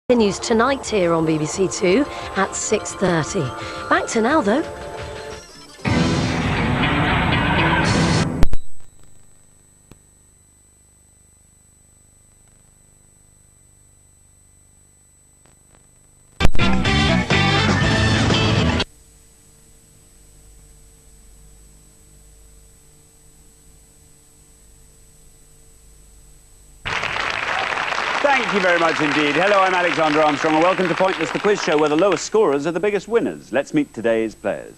Continues tonight here on BBC Two at 6:30. Back to now, though. Thank you very much indeed. Hello, I'm Alexander Armstrong, and welcome to Pointless, the quiz show where the lowest scorers are the biggest winners. Let's meet today's players.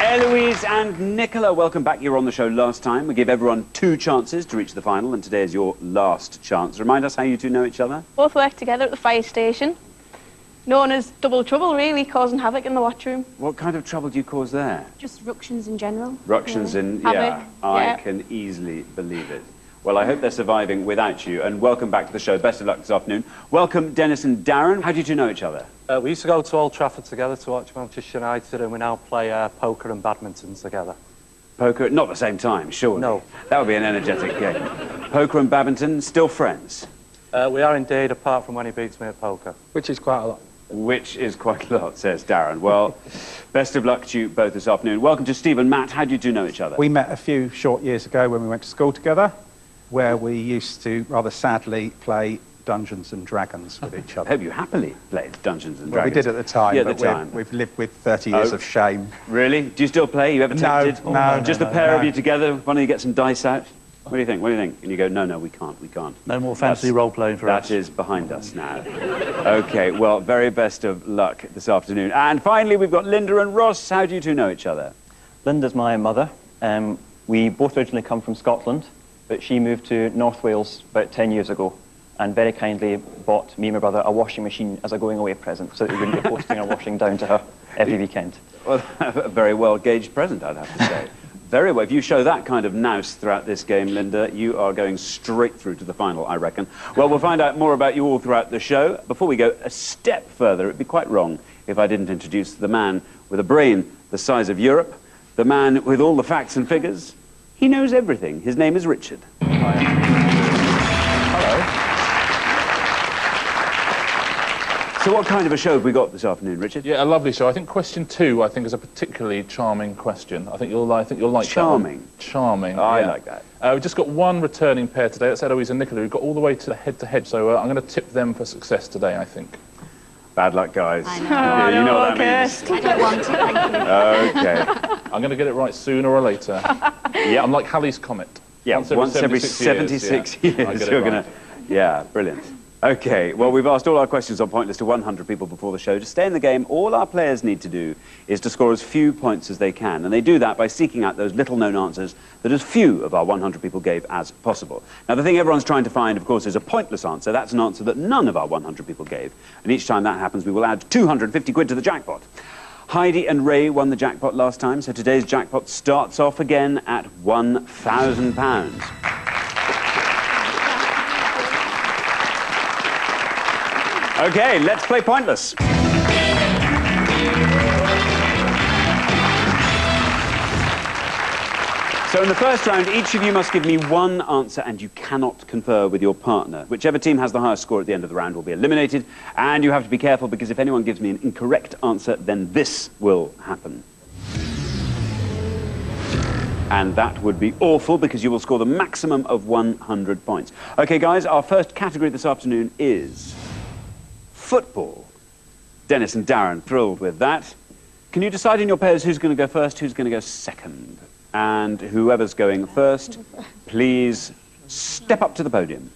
Eloise and Nicola, welcome back. You were on the show last time. We gave everyone 2 chances to reach the final, and today is your last chance. Remind us how you two know each other. Both work together at the fire station. Known as double trouble, really, causing havoc in the watchroom. What kind of trouble do you cause there? Just ructions in general. Ructions in, Havoc, I can easily believe it. Well, I hope they're surviving without you, and welcome back to the show. Best of luck this afternoon. Welcome, Dennis and Darren. How do you two know each other? We used to go to Old Trafford together to watch Manchester United, and we now play poker and badminton together. Poker, not at the same time, surely. No. That would be an energetic game. Poker and badminton, still friends? We are indeed, apart from when he beats me at poker. Which is quite a lot. Which is quite a lot, says Darren. Well, best of luck to you both this afternoon. Welcome to Steve and Matt. How do you two know each other? We met a few short years ago when we went to school together, where we used to, rather sadly, play Dungeons and Dragons with each I other. hope you happily played Dungeons and Well, Dragons. we did at the time, Yeah, at but the time. we've lived with 30 years of shame. Really? Do you still play? You ever tempted? No, Just the pair of you together, one of you get some dice out? What do you think? What do you think? And you go, no, we can't. No more fancy role-playing for us. That is behind us now. OK, well, very best of luck this afternoon. And finally, we've got Linda and Ross. How do you two know each other? Linda's my mother. We both originally come from Scotland, but she moved to North Wales about 10 years ago and very kindly bought me and my brother a washing machine as a going-away present so that we wouldn't be posting our washing down to her every weekend. Well, a very well-gauged present, I'd have to say. Very well. If you show that kind of nous throughout this game, Linda, you are going straight through to the final, I reckon. Well, we'll find out more about you all throughout the show. Before we go a step further, it'd be quite wrong if I didn't introduce the man with a brain the size of Europe, the man with all the facts and figures. He knows everything. His name is Richard. So what kind of a show have we got this afternoon, Richard? Yeah, a lovely show. I think question 2, I think, is a particularly charming question. I think you'll like Charming? that one. Charming. I yeah. like that. We've just got one returning pair today. That's Eloise and Nicola, who got all the way to the head-to-head. So I'm going to tip them for success today, I think. Bad luck, guys. I know. Yeah, you know what that means. I don't want to, thank you. OK. I'm going to get it right sooner or later. Yeah. I'm like Halley's Comet. Yeah, once every 76 years, I'll get it you're right. going to... Yeah, brilliant. OK, well, we've asked all our questions on Pointless to 100 people before the show. To stay in the game, all our players need to do is to score as few points as they can. And they do that by seeking out those little-known answers that as few of our 100 people gave as possible. Now, the thing everyone's trying to find, of course, is a pointless answer. That's an answer that none of our 100 people gave. And each time that happens, we will add 250 quid to the jackpot. Heidi and Ray won the jackpot last time, so today's jackpot starts off again at £1,000. OK, let's play Pointless. So in the first round, each of you must give me one answer and you cannot confer with your partner. Whichever team has the highest score at the end of the round will be eliminated, and you have to be careful because if anyone gives me an incorrect answer, then this will happen. And that would be awful because you will score the maximum of 100 points. OK, guys, our first category this afternoon is football. Dennis and Darren, thrilled with that. Can you decide in your pairs who's going to go first, who's going to go second? And whoever's going first, please step up to the podium.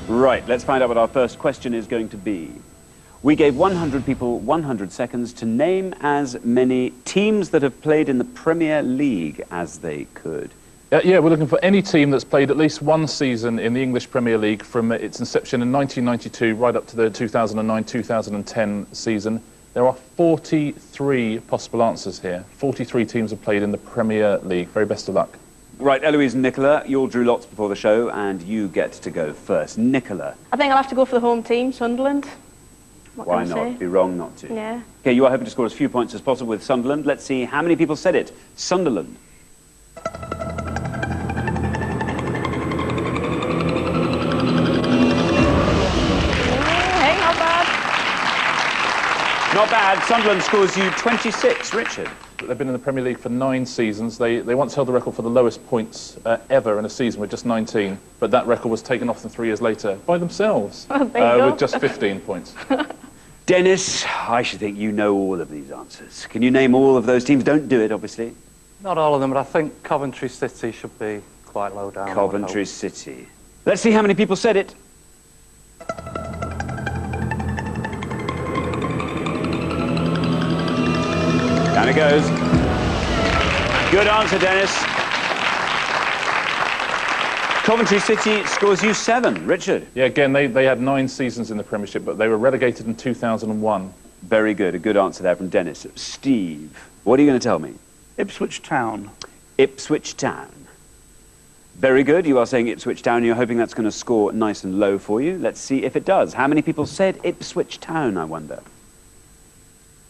Right, let's find out what our first question is going to be. We gave 100 people 100 seconds to name as many teams that have played in the Premier League as they could. Yeah, we're looking for any team that's played at least one season in the English Premier League from its inception in 1992 right up to the 2009-2010 season. There are 43 possible answers here. 43 teams have played in the Premier League. Very best of luck. Right, Eloise and Nicola, you all drew lots before the show, and you get to go first. Nicola. I think I'll have to go for the home team, Sunderland. What Why can I not? say? It'd be wrong not to. Yeah. OK, you are hoping to score as few points as possible with Sunderland. Let's see how many people said it. Sunderland. Not bad. Sunderland scores you 26. Richard. They've been in the Premier League for 9 seasons. They once held the record for the lowest points ever in a season with just 19, but that record was taken off them 3 years later by themselves There you go. with just 15 points. Dennis, I should think you know all of these answers. Can you name all of those teams? Don't do it, obviously. Not all of them, but I think Coventry City should be quite low down. I would Coventry hope. City. Let's see how many people said it. Down it goes. Good answer, Dennis. Coventry City scores you 7. Richard. Yeah, again, they had 9 seasons in the Premiership, but they were relegated in 2001. Very good. A good answer there from Dennis. Steve, what are you going to tell me? Ipswich Town. Ipswich Town. Very good. You are saying Ipswich Town. You're hoping that's going to score nice and low for you. Let's see if it does. How many people said Ipswich Town, I wonder?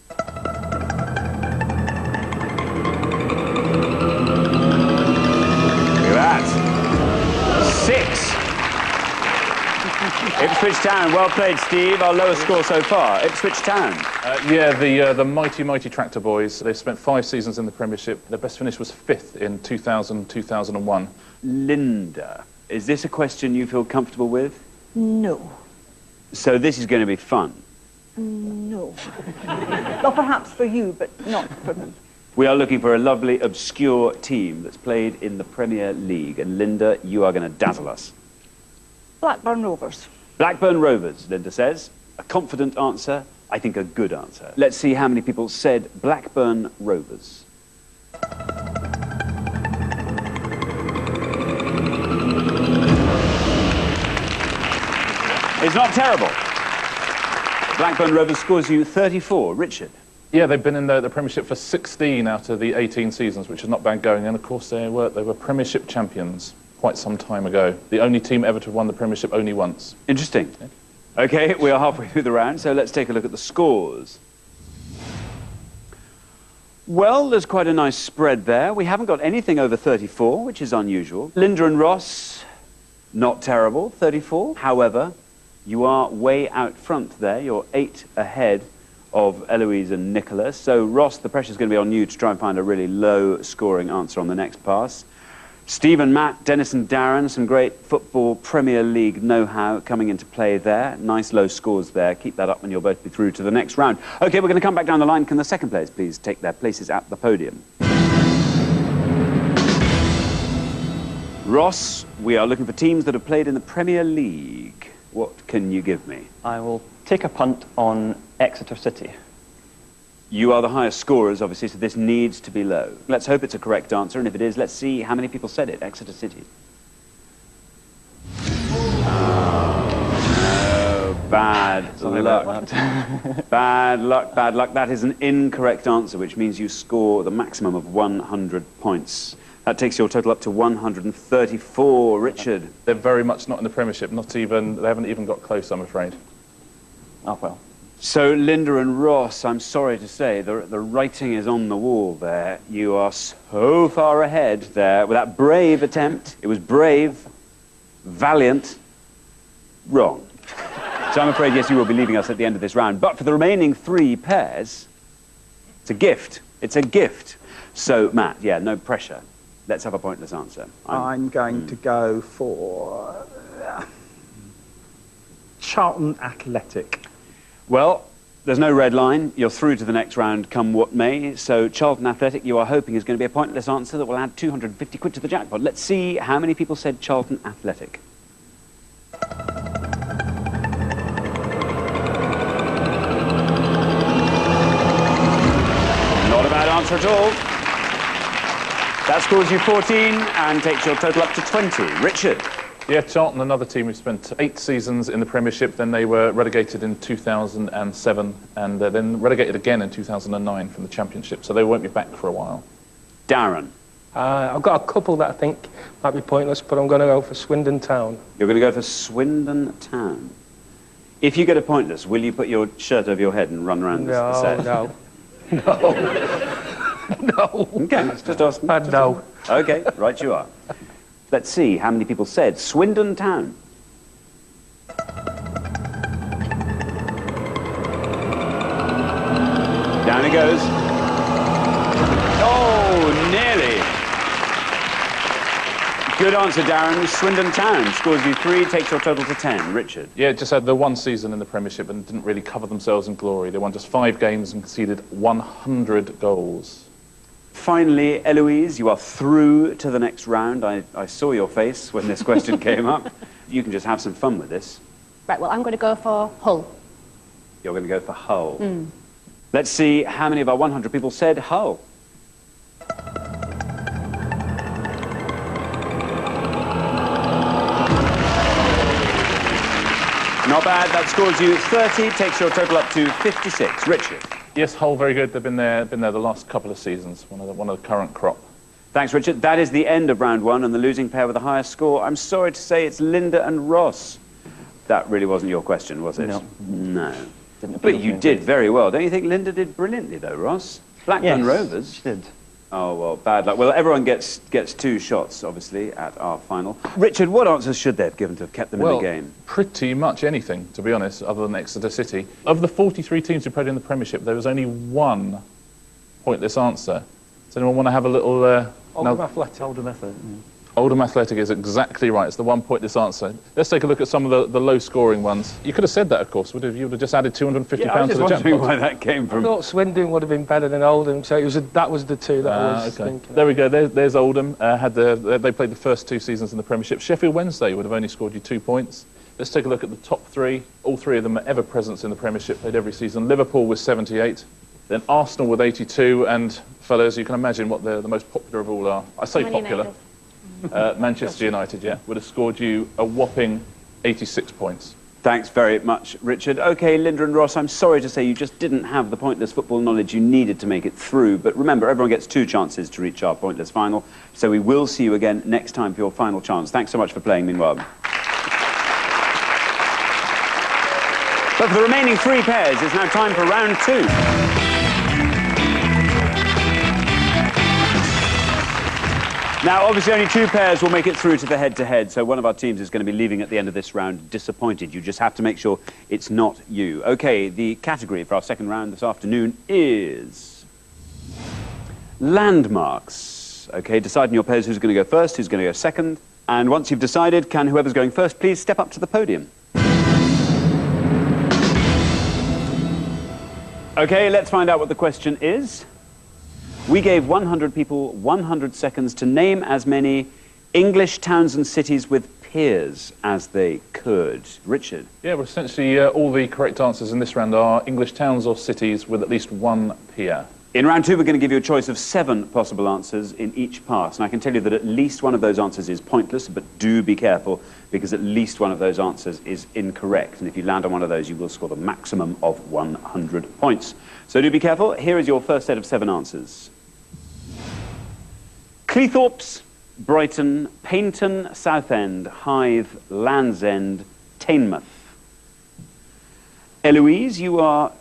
Look at that. 6. Ipswich Town. Well played, Steve. Our lowest score so far. Ipswich Town. Yeah, the mighty Tractor Boys. They spent 5 seasons in the Premiership. Their best finish was 5th in 2000-2001. Linda, is this a question you feel comfortable with? No. So this is going to be fun. No. Well, perhaps for you, but not for me. We are looking for a lovely, obscure team that's played in the Premier League. And Linda, you are going to dazzle us. Blackburn Rovers. Blackburn Rovers, Linda says. A confident answer, I think a good answer. Let's see how many people said Blackburn Rovers. It's not terrible. Blackburn Rovers scores you 34. Richard. Yeah, they've been in the Premiership for 16 out of the 18 seasons, which is not bad going. And of course, they were Premiership champions quite some time ago. The only team ever to have won the Premiership only once. Interesting. Okay, we are halfway through the round, so let's take a look at the scores. Well, there's quite a nice spread there. We haven't got anything over 34, which is unusual. Linda and Ross, not terrible, 34. However, you are way out front there. You're 8 ahead of Eloise and Nicholas. So, Ross, the pressure's going to be on you to try and find a really low-scoring answer on the next pass. Steve and Matt, Dennis and Darren, some great football Premier League know-how coming into play there. Nice low scores there. Keep that up and you'll both be through to the next round. OK, we're going to come back down the line. Can the second players please take their places at the podium? Ross, we are looking for teams that have played in the Premier League. What can you give me? I will take a punt on Exeter City. You are the highest scorers, obviously, so this needs to be low. Let's hope it's a correct answer, and if it is, let's see how many people said it. Exeter City. Oh, bad luck. Bad luck, bad luck. That is an incorrect answer, which means you score the maximum of 100 points. That takes your total up to 134. Richard. They're very much not in the Premiership. They haven't even got close, I'm afraid. Oh, well. So, Linda and Ross, I'm sorry to say, the writing is on the wall there. You are so far ahead there with that brave attempt. It was brave, valiant, wrong. So I'm afraid, yes, you will be leaving us at the end of this round. But for the remaining 3 pairs, it's a gift. It's a gift. So, Matt, yeah, no pressure. Let's have a pointless answer. I'm going to go for Charlton Athletic. Well, there's no red line. You're through to the next round, come what may. So Charlton Athletic, you are hoping, is going to be a pointless answer that will add 250 quid to the jackpot. Let's see how many people said Charlton Athletic. Not a bad answer at all. That scores you 14 and takes your total up to 20. Richard. Yeah, Charlton, another team who spent 8 seasons in the Premiership, then they were relegated in 2007, and then relegated again in 2009 from the Championship, so they won't be back for a while. Darren. I've got a couple that I think might be pointless, but I'm going to go for Swindon Town. You're going to go for Swindon Town. If you get a pointless, will you put your shirt over your head and run around the set? No. No. Okay, just asking. No. Okay, right you are. Let's see how many people said Swindon Town. goes. Oh, nearly. Good answer, Darren. Swindon Town scores you 3, takes your total to 10. Richard? Yeah, just had the one season in the Premiership and didn't really cover themselves in glory. They won just 5 games and conceded 100 goals. Finally, Eloise, you are through to the next round. I saw your face when this question came up. You can just have some fun with this. Right, well, I'm going to go for Hull. You're going to go for Hull. Let's see how many of our 100 people said Hull. Not bad. That scores you 30, takes your total up to 56. Richard? Yes, Hull, very good. They've been there the last couple of seasons, one of the current crop. Thanks, Richard. That is the end of round 1, and the losing pair with the highest score, I'm sorry to say, it's Linda and Ross. That really wasn't your question, was it? No. No. Didn't But you did very well. Don't you think Linda did brilliantly, though, Ross? Blackburn Rovers. She did. Oh, well, bad luck. Well, everyone gets 2 shots, obviously, at our final. Richard, what answers should they have given to have kept them in the game? Pretty much anything, to be honest, other than Exeter City. Of the 43 teams who played in the Premiership, there was only one pointless answer. Does anyone want to have a little... Oldham Athletic. Oldham Athletic. Oldham Athletic is exactly right. It's the one pointless answer. Let's take a look at some of the low-scoring ones. You could have said that, of course, would have you? Would have just added £250 to the I was just wondering jackpot. why that came I from. thought Swindon would have been better than Oldham, so that was the two that I was thinking. There we go. There's Oldham. They played the first 2 seasons in the Premiership. Sheffield Wednesday would have only scored you 2 points. Let's take a look at the top 3. All 3 of them are ever present in the Premiership, played every season. Liverpool with 78. Then Arsenal with 82. And, fellas, you can imagine what the most popular of all are. I say Man popular. United. Manchester United, yeah, would have scored you a whopping 86 points. Thanks very much, Richard. OK, Linda and Ross, I'm sorry to say you just didn't have the pointless football knowledge you needed to make it through. But remember, everyone gets 2 chances to reach our pointless final. So we will see you again next time for your final chance. Thanks so much for playing, meanwhile. But for the remaining 3 pairs, it's now time for round 2. Now, obviously, only 2 pairs will make it through to the head-to-head, so one of our teams is going to be leaving at the end of this round disappointed. You just have to make sure it's not you. OK, the category for our second round this afternoon is... landmarks. OK, decide in your pairs who's going to go first, who's going to go second. And once you've decided, can whoever's going first please step up to the podium? OK, let's find out what the question is. We gave 100 people 100 seconds to name as many English towns and cities with piers as they could. Richard? Yeah, well, essentially all the correct answers in this round are English towns or cities with at least 1 pier. In round 2, we're going to give you a choice of 7 possible answers in each pass. And I can tell you that at least one of those answers is pointless, but do be careful, because at least one of those answers is incorrect. And if you land on one of those, you will score the maximum of 100 points. So do be careful. Here is your first set of 7 answers. Cleethorpes, Brighton, Paignton, Southend, Hythe, Land's End, Teignmouth. Eloise, you are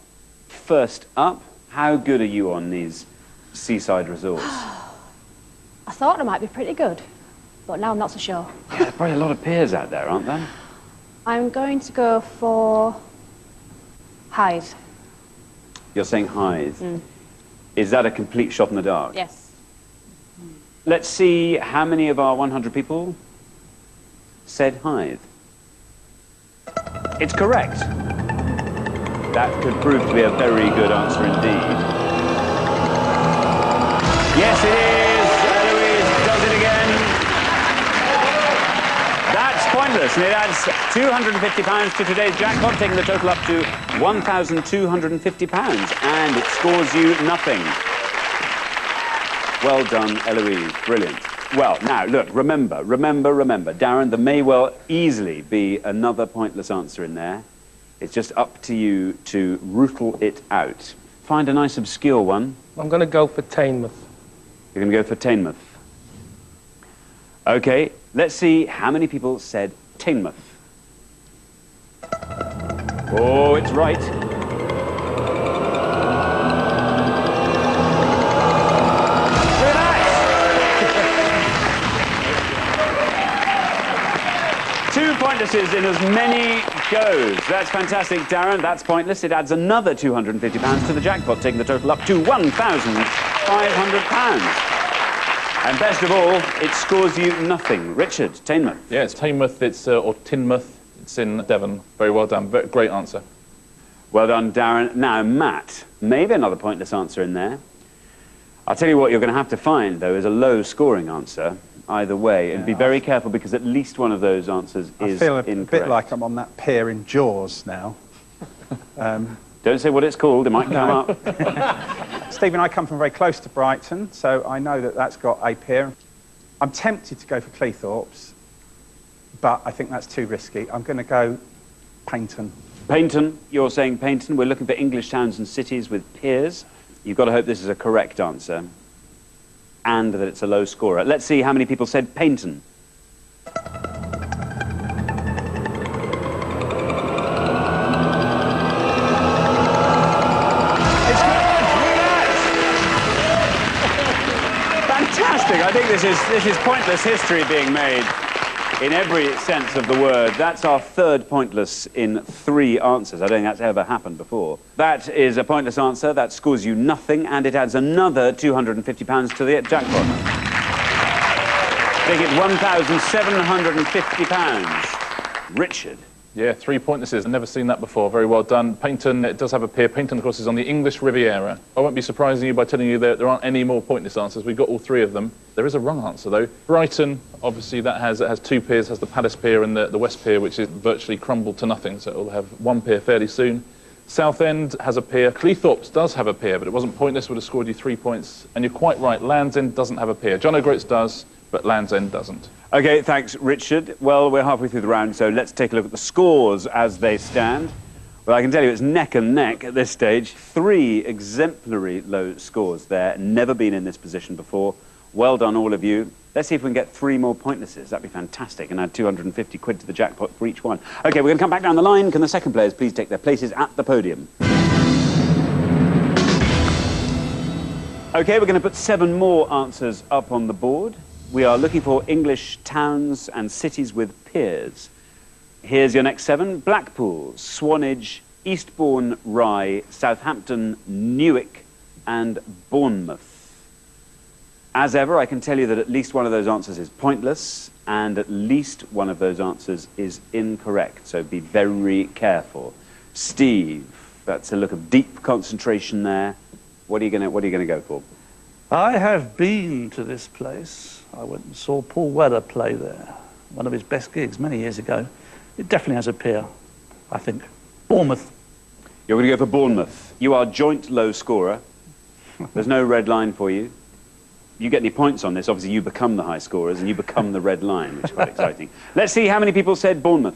first up. How good are you on these seaside resorts? I thought I might be pretty good, but now I'm not so sure. Yeah, there are probably a lot of piers out there, aren't there? I'm going to go for Hythe. You're saying Hythe. Is that a complete shot in the dark? Yes. Let's see how many of our 100 people said Hythe. It's correct. That could prove to be a very good answer indeed. Yes, it is. Eloise does it again. That's pointless, and it adds £250 to today's jackpot, taking the total up to £1,250, and it scores you nothing. Well done, Eloise. Brilliant. Well, now, look, remember, Darren, there may well easily be another pointless answer in there. It's just up to you to rootle it out. Find a nice obscure one. I'm going to go for Teignmouth. You're going to go for Teignmouth. OK, let's see how many people said Teignmouth. Oh, it's right. Two pointlesses in as many goes. That's fantastic, Darren. That's pointless. It adds another £250 to the jackpot, taking the total up to £1,500. And best of all, it scores you nothing. Richard, Teignmouth. Yeah, it's Teignmouth, or Teignmouth. It's in Devon. Very well done. Great answer. Well done, Darren. Now, Matt, maybe another pointless answer in there. I'll tell you what you're going to have to find, though, is a low-scoring answer, either way. And be very careful, because at least one of those answers is incorrect. I feel a bit like I'm on that pier in Jaws now. Don't say what it's called, it might come up. Stephen, I come from very close to Brighton, so I know that that's got a pier. I'm tempted to go for Cleethorpes, but I think that's too risky. I'm going to go Paignton. Paignton, you're saying Paignton. We're looking for English towns and cities with piers. You've got to hope this is a correct answer and that it's a low scorer. Let's see how many people said Paignton. It's good! Fantastic! I think this is pointless history being made in every sense of the word. That's our third pointless in 3 answers. I don't think that's ever happened before. That is a pointless answer. That scores you nothing, and it adds another £250 to the jackpot. Make it £1,750. Richard. Yeah, 3 pointlesses. I've never seen that before. Very well done. Paignton, it does have a pier. Paignton, of course, is on the English Riviera. I won't be surprising you by telling you that there aren't any more pointless answers. We've got all 3 of them. There is a wrong answer, though. Brighton, obviously, that has 2 piers, has the Palace Pier and the West Pier, which is virtually crumbled to nothing, so it will have 1 pier fairly soon. Southend has a pier. Cleethorpes does have a pier, but it wasn't pointless, would have scored you 3 points. And you're quite right, Land's End doesn't have a pier. John O'Groats does, but Land's End doesn't. OK, thanks, Richard. Well, we're halfway through the round, so let's take a look at the scores as they stand. Well, I can tell you it's neck and neck at this stage. 3 exemplary low scores there. Never been in this position before. Well done, all of you. Let's see if we can get 3 more pointlesses. That'd be fantastic, and add 250 quid to the jackpot for each one. OK, we're going to come back down the line. Can the second players please take their places at the podium? OK, we're going to put 7 more answers up on the board. We are looking for English towns and cities with piers. Here's your next 7. Blackpool, Swanage, Eastbourne, Rye, Southampton, Newark, and Bournemouth. As ever, I can tell you that at least one of those answers is pointless, and at least one of those answers is incorrect, so be very careful. Steve, that's a look of deep concentration there. What are you going to go for? I have been to this place. I went and saw Paul Weller play there. One of his best gigs many years ago. It definitely has a pier, I think. Bournemouth. You're going to go for Bournemouth. You are joint low scorer. There's no red line for you. You get any points on this, obviously you become the high scorers and you become the red line, which is quite exciting. Let's see how many people said Bournemouth.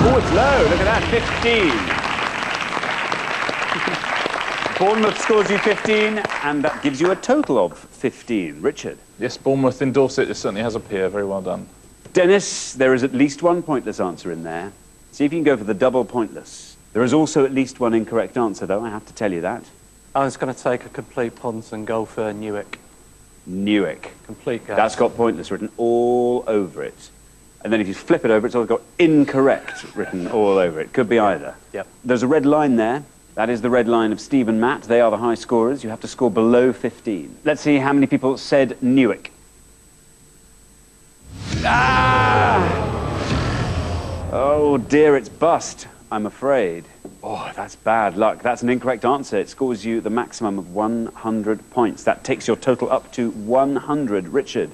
Oh, it's low. Look at that, 15. Bournemouth scores you 15, and that gives you a total of 15. Richard? Yes, Bournemouth in Dorset, it certainly has a pier. Very well done. Dennis, there is at least 1 pointless answer in there. See if you can go for the double pointless. There is also at least 1 incorrect answer, though, I have to tell you that. I was going to take a complete punt and go for Newark. Newark. Complete guess. That's got pointless written all over it. And then if you flip it over, it's all got incorrect written all over it. Could be either. Yep. There's a red line there. That is the red line of Steve and Matt. They are the high scorers. You have to score below 15. Let's see how many people said Newark. Ah! Oh dear, it's bust, I'm afraid. Oh, that's bad luck. That's an incorrect answer. It scores you the maximum of 100 points. That takes your total up to 100. Richard?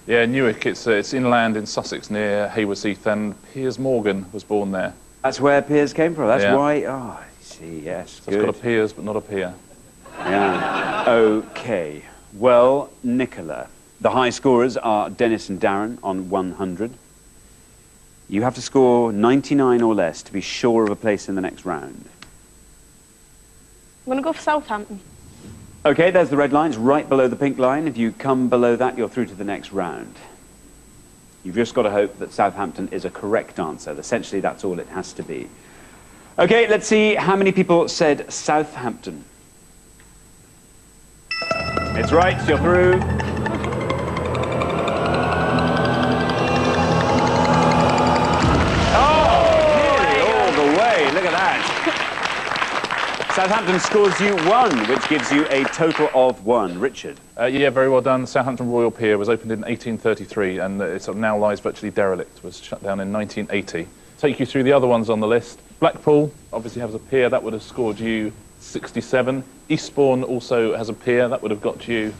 Yeah, Newark, it's inland in Sussex near Haywards Heath, and Piers Morgan was born there. That's where Piers came from. That's Yeah. why. Oh, I see. Yes, So good. it's got a Piers, but not a pier. Yeah. OK. Well, Nicola, the high scorers are Dennis and Darren on 100. You have to score 99 or less to be sure of a place in the next round. I'm going to go for Southampton. OK, there's the red line. It's right below the pink line. If you come below that, you're through to the next round. You've just got to hope that Southampton is a correct answer. Essentially, that's all it has to be. OK, let's see how many people said Southampton. It's right, you're through. Southampton scores you 1, which gives you a total of 1. Richard? Yeah, very well done. Southampton Royal Pier was opened in 1833 and it sort of now lies virtually derelict. It was shut down in 1980. Take you through the other ones on the list. Blackpool obviously has a pier. That would have scored you 67. Eastbourne also has a pier. That would have got you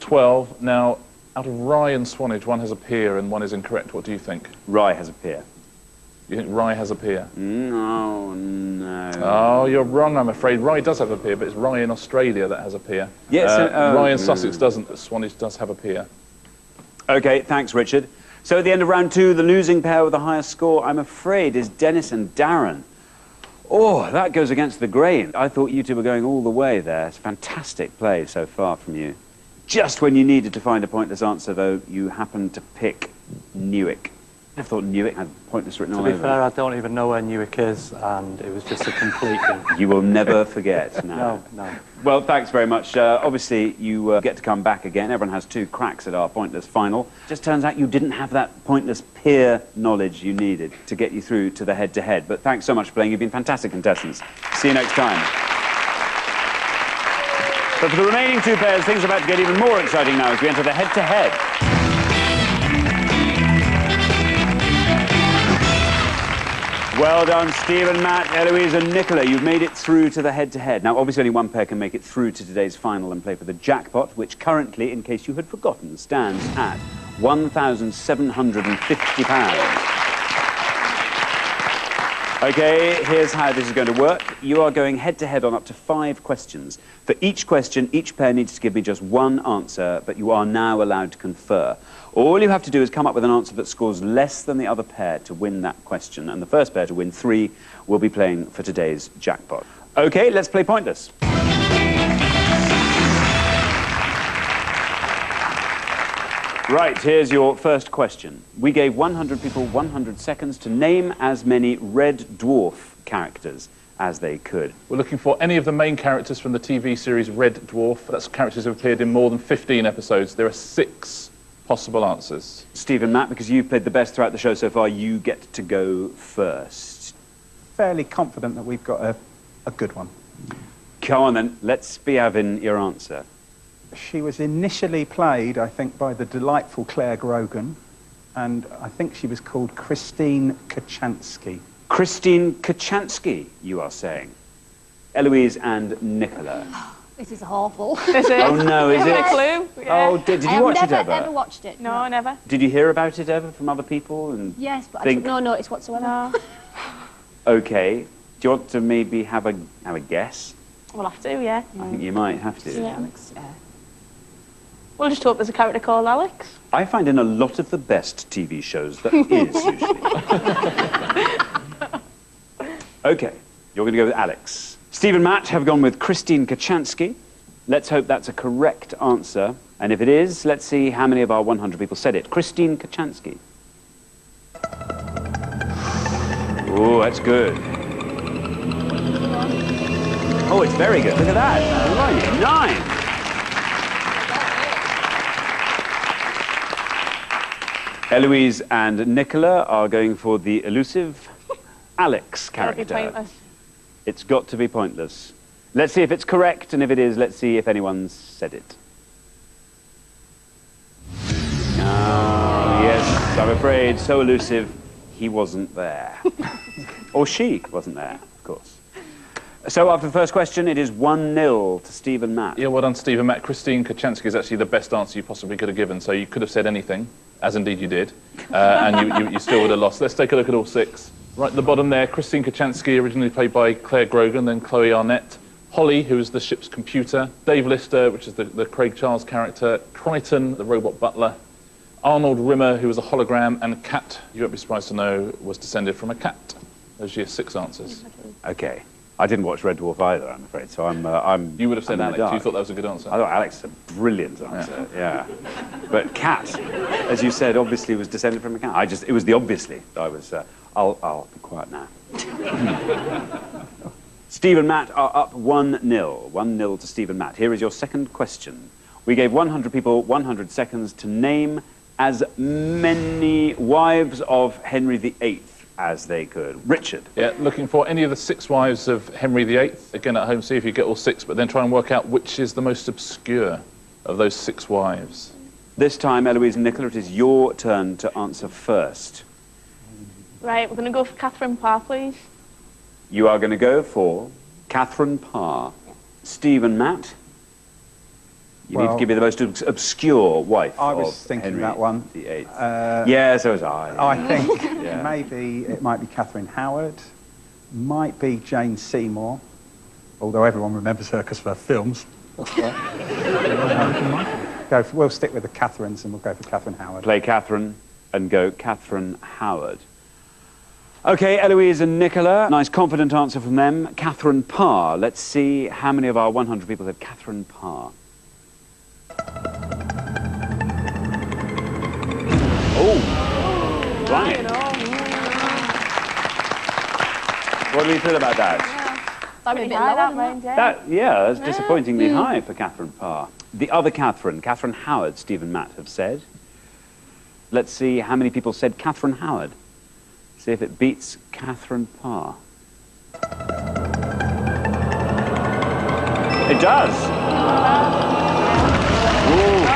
12. Now, out of Rye and Swanage, one has a pier and one is incorrect. What do you think? Rye has a pier. You think Rye has a pier? No, no. Oh, you're wrong, I'm afraid. Rye does have a pier, but it's Rye in Australia that has a pier. Yes, Rye in Sussex doesn't, but Swanage does have a pier. OK, thanks, Richard. So at the end of round 2, the losing pair with the highest score, I'm afraid, is Dennis and Darren. Oh, that goes against the grain. I thought you two were going all the way there. It's fantastic play so far from you. Just when you needed to find a pointless answer, though, you happened to pick Newark. I thought Newark had pointless written all over it. To be fair, I don't even know where Newark is, and it was just a complete... You will never forget now. No. Well, thanks very much. Obviously, you get to come back again. Everyone has 2 cracks at our pointless final. Just turns out you didn't have that pointless peer knowledge you needed to get you through to the head-to-head. But thanks so much for playing. You've been fantastic contestants. See you next time. But for the remaining 2 pairs, things are about to get even more exciting now as we enter the head-to-head. Well done, Stephen, Matt, Eloise and Nicola. You've made it through to the head-to-head. Now, obviously, only one pair can make it through to today's final and play for the jackpot, which currently, in case you had forgotten, stands at £1,750. OK, here's how this is going to work. You are going head-to-head on up to 5 questions. For each question, each pair needs to give me just one answer, but you are now allowed to confer. All you have to do is come up with an answer that scores less than the other pair to win that question, and the first pair to win 3 will be playing for today's jackpot. OK, let's play Pointless. Right, here's your first question. We gave 100 people 100 seconds to name as many Red Dwarf characters as they could. We're looking for any of the main characters from the TV series Red Dwarf. That's characters who have appeared in more than 15 episodes. There are 6 possible answers. Stephen, Matt, because you've played the best throughout the show so far, you get to go first. Fairly confident that we've got a good one. Come on then, let's be having your answer. She was initially played, I think, by the delightful Claire Grogan, and I think she was called Christine Kochanski. Christine Kochanski, you are saying. Eloise and Nicola. This is awful. This is. Oh no, is it? A clue. Yeah. Oh, did you watch it ever? I've never watched it. No, never. Did you hear about it ever from other people? And Yes, but I think... took no notice whatsoever. No. Okay. Do you want to maybe have a guess? We'll have to, yeah. I think you might have to. Yeah. We'll just hope there's a character called Alex. I find in a lot of the best TV shows that is usually. Okay, you're going to go with Alex. Steve and Matt have gone with Christine Kochanski. Let's hope that's a correct answer. And if it is, let's see how many of our 100 people said it. Christine Kochanski. Oh, that's good. Oh, it's very good. Look at that. 9. Eloise and Nicola are going for the elusive Alex character. It'll be pointless. It's got to be pointless. Let's see if it's correct, and if it is, let's see if anyone's said it. Oh, yes, I'm afraid, so elusive, he wasn't there. Or she wasn't there, of course. So after the first question, it is 1-0 to Steve and Matt. Yeah, well done, Steve and Matt. Christine Kochanski is actually the best answer you possibly could have given, so you could have said anything, as indeed you did, and you still would have lost. Let's take a look at all 6. Right at the bottom there, Christine Kochanski, originally played by Claire Grogan, then Chloe Arnett. Holly, who is the ship's computer. Dave Lister, which is the Craig Charles character. Crichton, the robot butler. Arnold Rimmer, who was a hologram. And Cat, you won't be surprised to know, was descended from a cat. Those are your 6 answers. Okay. I didn't watch Red Dwarf either, I'm afraid, so I'm You would have said Alex. You thought that was a good answer. I thought Alex was a brilliant answer, yeah. But Cat, as you said, obviously was descended from a cat. It was the obviously. I was, I'll be quiet now. Steve and Matt are up 1-0. 1-0 to Steve and Matt. Here is your second question. We gave 100 people 100 seconds to name as many wives of Henry VIII as they could. Richard. Yeah, looking for any of the 6 wives of Henry VIII. Again, at home, see if you get all 6, but then try and work out which is the most obscure of those 6 wives. This time, Eloise and Nicola, it is your turn to answer first. Right, we're going to go for Catherine Parr, please. You are going to go for Catherine Parr. Steve and Matt, you need to give me the most obscure wife I was of thinking Henry that one. VIII. Yeah, so was I. I think maybe it might be Catherine Howard, might be Jane Seymour, although everyone remembers her because of her films. We'll stick with the Catherines and we'll go for Catherine Howard. Play Catherine and go Catherine Howard. Okay, Eloise and Nicola, nice confident answer from them. Catherine Parr. Let's see how many of our 100 people said Catherine Parr. Oh, right. What do we feel about that? That'd be a bit high, lower that than range, that. That's disappointingly high for Catherine Parr. The other Catherine, Catherine Howard, Steve and Matt have said. Let's see how many people said Catherine Howard. See if it beats Catherine Parr. It does. Ooh.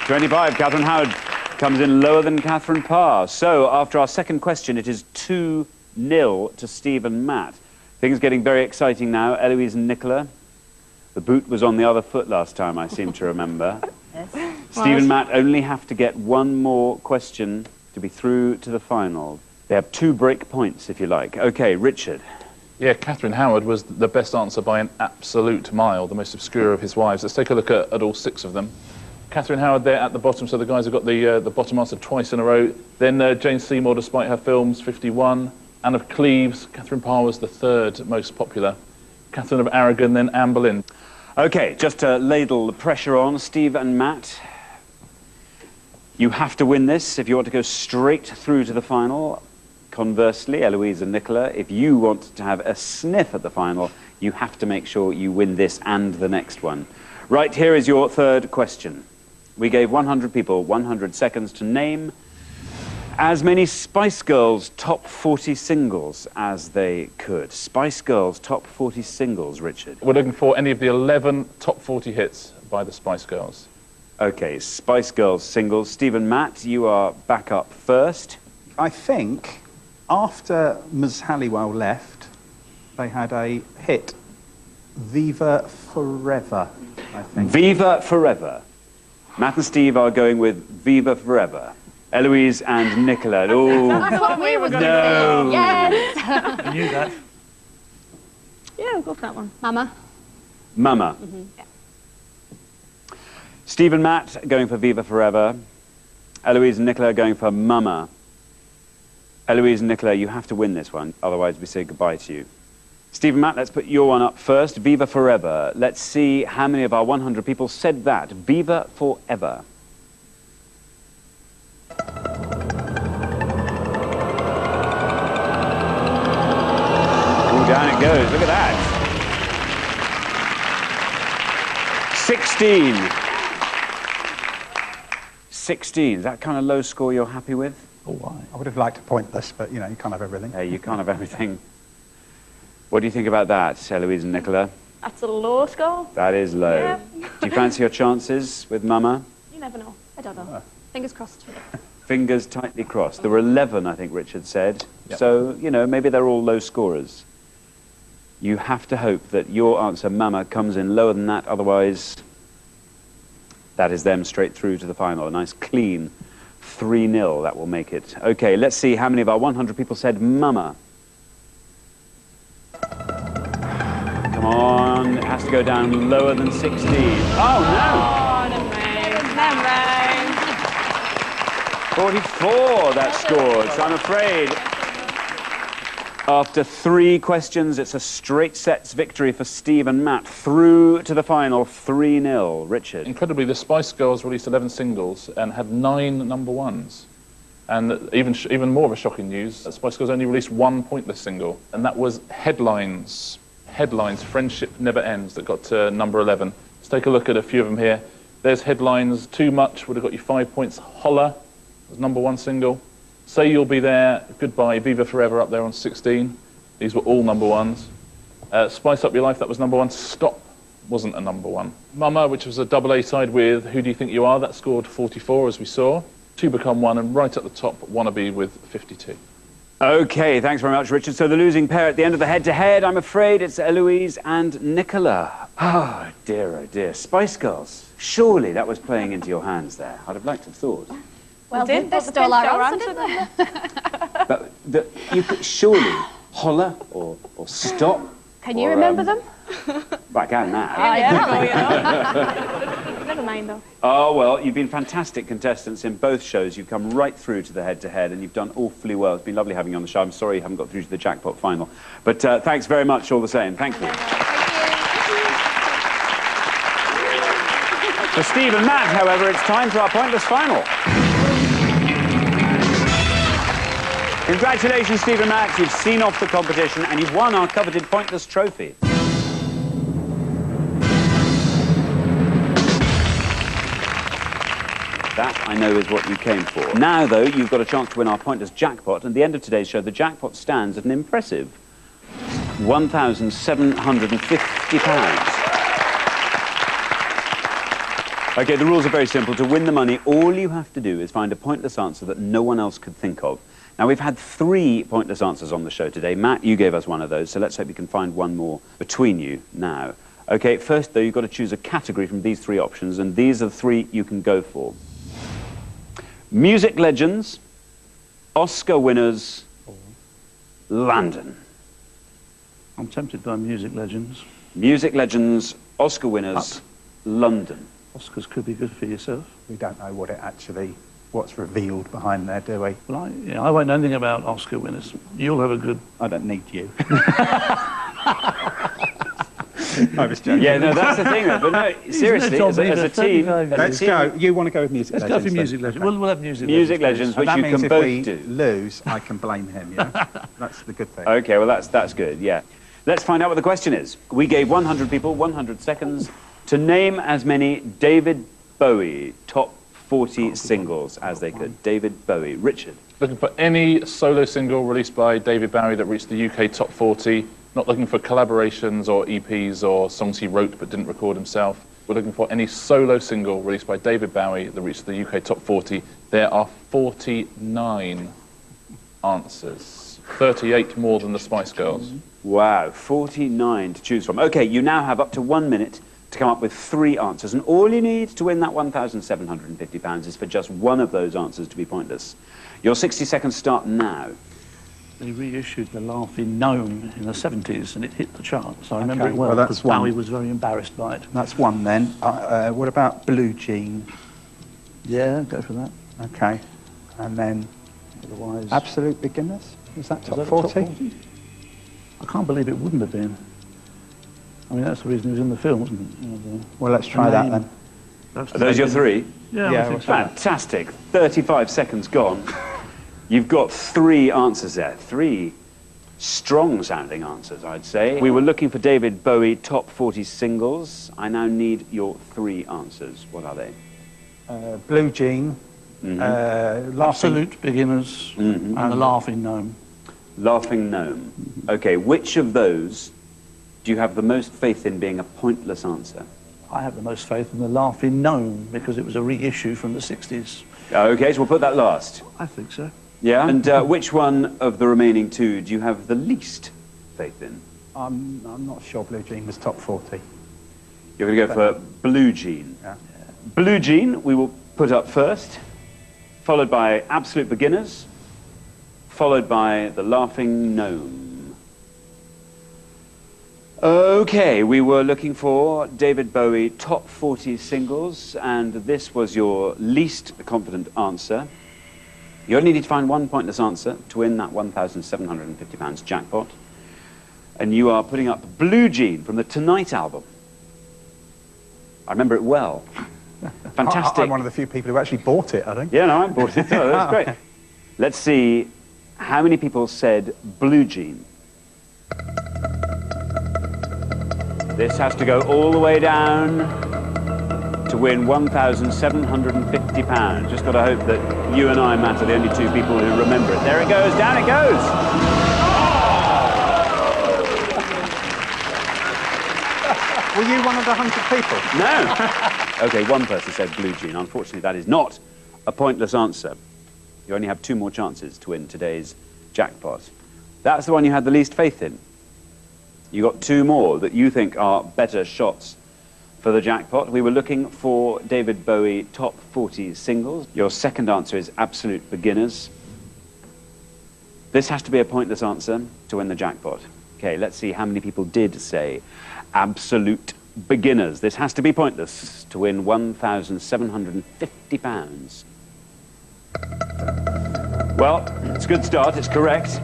25, Catherine Howard comes in lower than Catherine Parr. So after our second question, it is 2-0 to Steve and Matt. Things getting very exciting now. Eloise and Nicola. The boot was on the other foot last time, I seem to remember. Yes. Steve and Matt only have to get one more question to be through to the final. They have 2 break points, if you like. Okay, Richard. Yeah, Catherine Howard was the best answer by an absolute mile, the most obscure of his wives. Let's take a look at all 6 of them. Catherine Howard there at the bottom, so the guys have got the bottom answer twice in a row. Then Jane Seymour, despite her films, 51. Anne of Cleves, Catherine Parr was the 3rd most popular. Catherine of Aragon, then Anne Boleyn. Okay, just to ladle the pressure on, Steve and Matt, you have to win this if you want to go straight through to the final. Conversely, Eloise and Nicola, if you want to have a sniff at the final, you have to make sure you win this and the next one. Right, here is your 3rd question. We gave 100 people 100 seconds to name as many Spice Girls top 40 singles as they could. Spice Girls top 40 singles, Richard. We're looking for any of the 11 top 40 hits by the Spice Girls. Okay, Spice Girls singles. Steve and Matt, you are back up first. I think after Ms. Halliwell left, they had a hit, Viva Forever, I think. Viva Forever. Matt and Steve are going with Viva Forever. Eloise and Nicola. Oh, That's what we were going to no. say. Yes. You knew that. Yeah, we'll go for that one. Mama. Mama. Yeah. Steve and Matt going for Viva Forever. Eloise and Nicola going for Mama. Eloise and Nicola, you have to win this one, otherwise we say goodbye to you. Steve and Matt, let's put your one up first. Viva Forever. Let's see how many of our 100 people said that. Viva Forever. Down it goes. Look at that. 16. 16. Is that kind of low score you're happy with? Oh, why? I would have liked a pointless, but, you know, you can't have everything. Hey, you can't have everything. What do you think about that, Eloise and Nicola? That's a low score. That is low. Yeah. Do you fancy your chances with Mama? You never know. I don't know. Fingers crossed. Fingers tightly crossed. There were 11, I think Richard said. Yep. So, you know, maybe they're all low scorers. You have to hope that your answer, Mama, comes in lower than that. Otherwise, that is them straight through to the final. A nice clean 3-0, that will make it. Okay, let's see how many of our 100 people said Mama. Come on, it has to go down lower than 16. Oh, no! Oh, never mind. Never mind. 44, that scored. So I'm afraid after 3 questions, it's a straight sets victory for Steve and Matt. Through to the final, 3-0. Richard. Incredibly, the Spice Girls released 11 singles and had 9 number ones. And even more of a shocking news, the Spice Girls only released 1 pointless single, and that was Headlines. Headlines, Friendship Never Ends, that got to number 11. Let's take a look at a few of them here. There's Headlines, Too Much would have got you 5 points. Holler, was #1 single. Say You'll Be There, Goodbye, Viva Forever up there on 16. These were all #1s. Spice Up Your Life, that was #1. Stop wasn't a #1. Mama, which was a double A-side with Who Do You Think You Are, that scored 44, as we saw. Two Become One, and right at the top, Wannabe with 52. Okay, thanks very much, Richard. So the losing pair at the end of the head-to-head, I'm afraid it's Eloise and Nicola. Oh dear. Spice Girls. Surely that was playing into your hands there. I'd have liked to have thought. Well, they stole our answer, didn't they? But you could surely holler or stop. Can you remember them? I can now. Never mind, though. Oh, well, you've been fantastic contestants in both shows. You've come right through to the head-to-head, and you've done awfully well. It's been lovely having you on the show. I'm sorry you haven't got through to the jackpot final. But thanks very much all the same. Thank you. For Steve and Matt, however, it's time for our pointless final. Congratulations, Steve and Matt. You've seen off the competition, and you've won our coveted pointless trophy. That, I know, is what you came for. Now, though, you've got a chance to win our pointless jackpot. And at the end of today's show, the jackpot stands at an impressive £1,750. OK, the rules are very simple. To win the money, all you have to do is find a pointless answer that no one else could think of. Now, we've had 3 pointless answers on the show today. Matt, you gave us one of those, so let's hope you can find one more between you now. OK, first, though, you've got to choose a category from these 3 options, and these are the 3 you can go for. Music legends, Oscar winners, London. I'm tempted by music legends. Music legends, Oscar winners, London. Oscars could be good for yourself. We don't know what's revealed behind there, do we? Well, I won't know anything about Oscar winners. You'll have a good... I don't need you. I was joking. Yeah, no, that's the thing, though. But no, seriously, as a team... Let's go. You want to go with music legends? Let's go for music legends. We'll have music legends. Music legends, which you can both do. That means if we lose, I can blame him, yeah? That's the good thing. OK, well, that's good, yeah. Let's find out what the question is. We gave 100 people 100 seconds to name as many David Bowie top 40 singles as they could. David Bowie. Richard. Looking for any solo single released by David Bowie that reached the UK top 40. Not looking for collaborations or EPs or songs he wrote but didn't record himself. We're looking for any solo single released by David Bowie that reached the UK top 40. There are 49 answers. 38 more than the Spice Girls. Wow, 49 to choose from. OK, you now have up to 1 minute to come up with 3 answers, and all you need to win that £1,750 is for just one of those answers to be pointless. Your 60 seconds start now. They reissued The Laughing Gnome in the 70s, and it hit the charts. I remember it well, well, because Bowie was very embarrassed by it. That's one, then. What about Blue Jean? Yeah, go for that. OK. And then... Otherwise... Absolute Beginners? Is that top 40? Top 40? I can't believe it wouldn't have been. I mean, that's the reason he was in the film, wasn't it? Well, let's try that, then. Are those your 3? Yeah, I think so. Fantastic. 35 seconds gone. You've got 3 answers there. 3 strong-sounding answers, I'd say. We were looking for David Bowie top 40 singles. I now need your 3 answers. What are they? Blue Jean, Absolute Beginners, and The Laughing Gnome. Laughing Gnome. OK, which of those do you have the most faith in being a pointless answer? I have the most faith in The Laughing Gnome, because it was a reissue from the 60s. OK, so we'll put that last. I think so. Yeah? And which one of the remaining 2 do you have the least faith in? I'm not sure Blue Jean was top 40. You're going to go for Blue Jean. Yeah. Blue Jean, we will put up first, followed by Absolute Beginners, followed by The Laughing Gnome. OK, we were looking for David Bowie top 40 singles, and this was your least confident answer. You only need to find one pointless answer to win that £1,750 jackpot. And you are putting up Blue Jean from the Tonight album. I remember it well. Fantastic. I'm one of the few people who actually bought it, I think. Yeah, no, I bought it. Oh, that's great. Let's see how many people said Blue Jean. This has to go all the way down to win £1,750. Just got to hope that you and I, Matt, are the only two people who remember it. There it goes, down it goes! Were you one of the 100 people? No. OK, one person said Blue Jean. Unfortunately, that is not a pointless answer. You only have 2 more chances to win today's jackpot. That's the one you had the least faith in. You got 2 more that you think are better shots for the jackpot. We were looking for David Bowie top 40 singles. Your second answer is Absolute Beginners. This has to be a pointless answer to win the jackpot. OK, let's see how many people did say Absolute Beginners. This has to be pointless to win £1,750. Well, it's a good start, it's correct.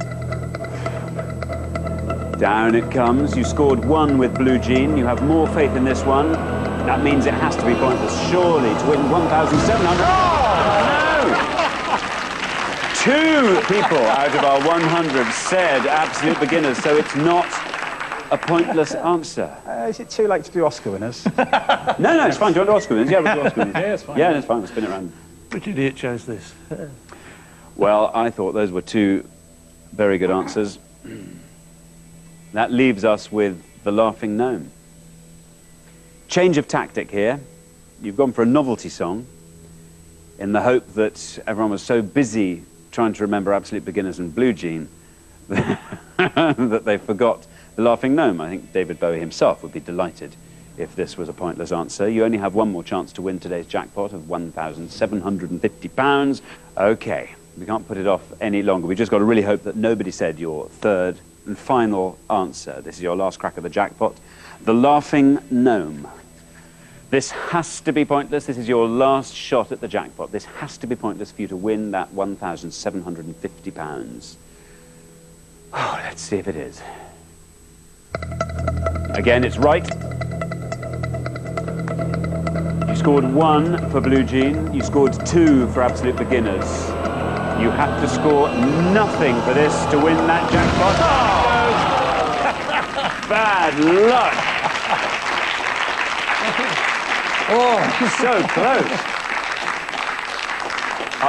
Down it comes. You scored 1 with Blue Jean. You have more faith in this one. That means it has to be pointless, surely, to win £1,700. Oh, no! 2 people out of our 100 said Absolute Beginners, so it's not a pointless answer. Is it too late to do Oscar winners? No, it's fine. Do you want to do Oscar winners? Yeah, we'll do Oscar winners. Yeah, it's fine. Yeah, it's fine. We'll spin it around. Which idiot chose this? Well, I thought those were 2 very good answers. That leaves us with the Laughing Gnome. Change of tactic here. You've gone for a novelty song in the hope that everyone was so busy trying to remember Absolute Beginners and Blue Jean that they forgot the Laughing Gnome. I think David Bowie himself would be delighted if this was a pointless answer. You only have 1 more chance to win today's jackpot of £1,750. OK, we can't put it off any longer. We've just got to really hope that nobody said your third and final answer. This is your last crack of the jackpot. The Laughing Gnome. This has to be pointless. This is your last shot at the jackpot. This has to be pointless for you to win that £1,750. Oh, let's see if it is. Again, it's right. You scored 1 for Blue Jean. You scored 2 for Absolute Beginners. You have to score nothing for this to win that jackpot. Oh! Bad luck. Oh, so close.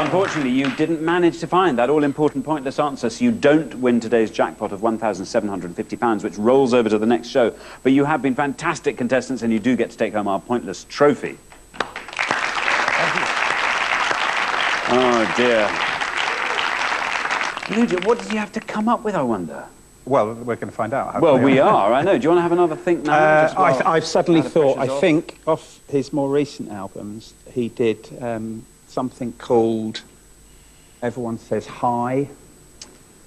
Unfortunately, you didn't manage to find that all-important pointless answer, so you don't win today's jackpot of £1,750, which rolls over to the next show. But you have been fantastic contestants, and you do get to take home our pointless trophy. Oh, dear. Luigi, what did you have to come up with, I wonder? Well, we're going to find out. Well, we are, I know. Do you want to have another think now? I've suddenly thought, I think, off his more recent albums, he did something called Everyone Says Hi.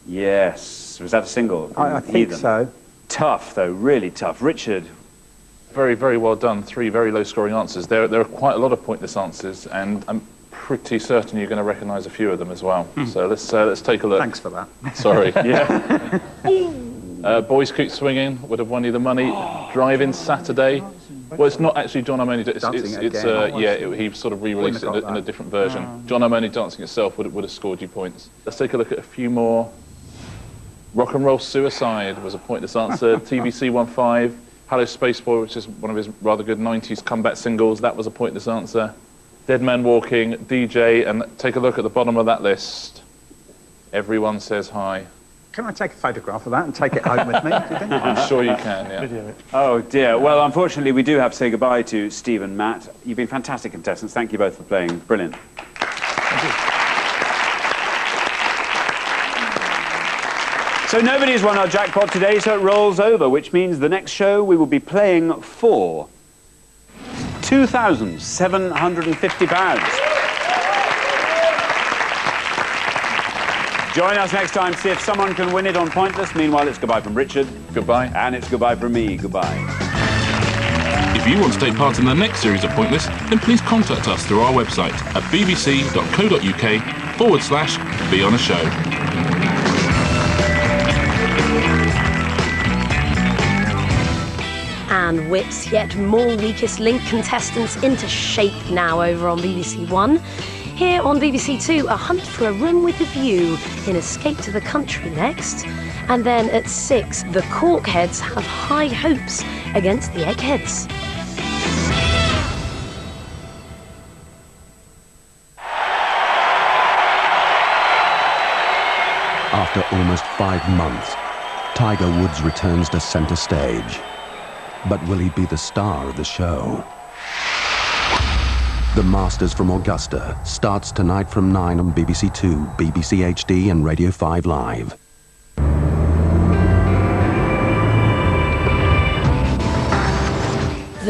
Yes. Was that a single? I think so. Tough, though, really tough. Richard? Very, very well done. 3 very low-scoring answers. There are quite a lot of pointless answers, and I'm pretty certain you're going to recognise a few of them as well. So let's take a look. Thanks for that. Sorry. Yeah. Boys Keep Swinging would have won you the money. Drive-In Saturday. Well, it's not actually John O'Malley. He sort of re-released it in a different version. John O'Malley Dancing Itself would have scored you points. Let's take a look at a few more. Rock and Roll Suicide was a pointless answer. TVC 15. Hello Space Boy, which is one of his rather good 90s comeback singles. That was a pointless answer. Dead Man Walking, DJ, and take a look at the bottom of that list. Everyone Says Hi. Can I take a photograph of that and take it home with me? I'm sure you can, yeah. Oh, dear. Well, unfortunately, we do have to say goodbye to Steve and Matt. You've been fantastic contestants. Thank you both for playing. Brilliant. Thank you. So nobody's won our jackpot today, so it rolls over, which means the next show we will be playing for £2,750. Join us next time to see if someone can win it on Pointless. Meanwhile, it's goodbye from Richard. Goodbye. And it's goodbye from me. Goodbye. If you want to take part in the next series of Pointless, then please contact us through our website at bbc.co.uk/be on a show. And whips yet more Weakest Link contestants into shape now over on BBC One. Here on BBC Two, a hunt for a room with a view in Escape to the Country next. And then at 6, the Corkheads have high hopes against the Eggheads. After almost 5 months, Tiger Woods returns to center stage. But will he be the star of the show? The Masters from Augusta starts tonight from 9 on BBC Two, BBC HD and Radio 5 Live.